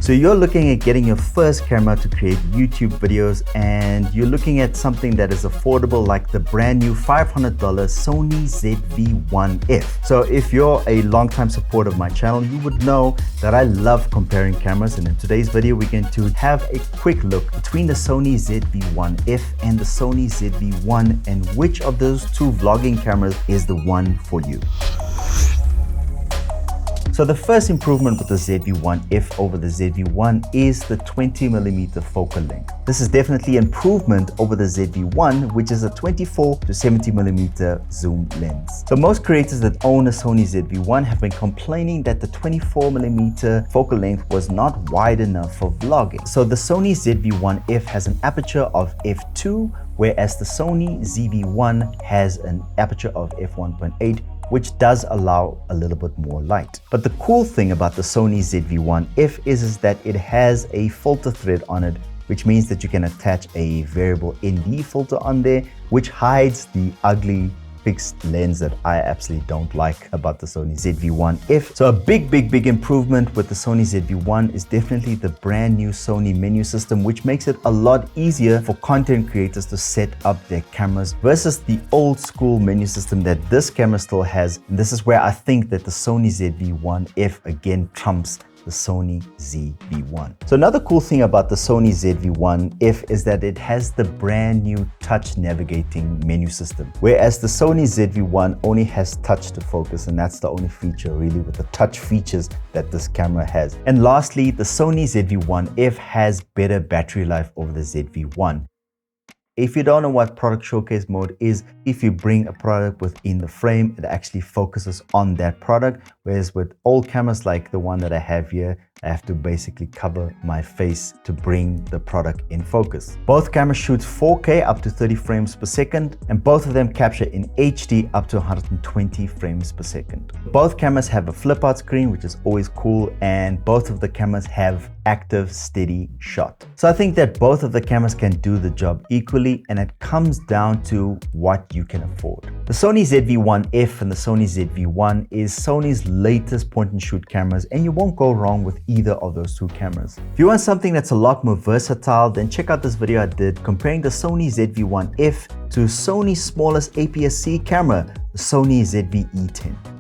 So you're looking at getting your first camera to create YouTube videos, and you're looking at something that is affordable like the brand new $500 Sony ZV-1F. So if you're a longtime supporter of my channel, you would know that I love comparing cameras, and in today's video we're going to have a quick look between the Sony ZV-1F and the Sony ZV-1 and which of those two vlogging cameras is the one for you. So the first improvement with the ZV-1F over the ZV-1 is the 20mm focal length. This is definitely an improvement over the ZV-1, which is a 24 to 70mm zoom lens. So most creators that own a Sony ZV-1 have been complaining that the 24mm focal length was not wide enough for vlogging. So the Sony ZV-1F has an aperture of f2, whereas the Sony ZV-1 has an aperture of f1.8, which does allow a little bit more light. But the cool thing about the Sony ZV-1F is that it has a filter thread on it, which means that you can attach a variable ND filter on there, which hides the ugly fixed lens that I absolutely don't like about the Sony ZV-1F. So a big improvement with the Sony ZV-1 is definitely the brand new Sony menu system, which makes it a lot easier for content creators to set up their cameras versus the old school menu system that this camera still has. And this is where I think that the Sony ZV-1F again trumps the Sony ZV-1. So another cool thing about the Sony ZV-1F is that it has the brand new touch navigating menu system, whereas the Sony ZV-1 only has touch to focus, and that's the only feature really with the touch features that this camera has. And lastly, the Sony ZV-1F has better battery life over the ZV-1. If you don't know what product showcase mode is, if you bring a product within the frame, it actually focuses on that product. Whereas with old cameras like the one that I have here, I have to basically cover my face to bring the product in focus. Both cameras shoot 4K up to 30 frames per second, and both of them capture in HD up to 120 frames per second. Both cameras have a flip out screen, which is always cool, and both of the cameras have active steady shot. So I think that both of the cameras can do the job equally, and it comes down to what you can afford. The Sony ZV-1F and the Sony ZV-1 is Sony's latest point and shoot cameras, and you won't go wrong with either of those two cameras. If you want something that's a lot more versatile, then check out this video I did comparing the Sony ZV-1F to Sony's smallest APS-C camera, the Sony ZV-E10.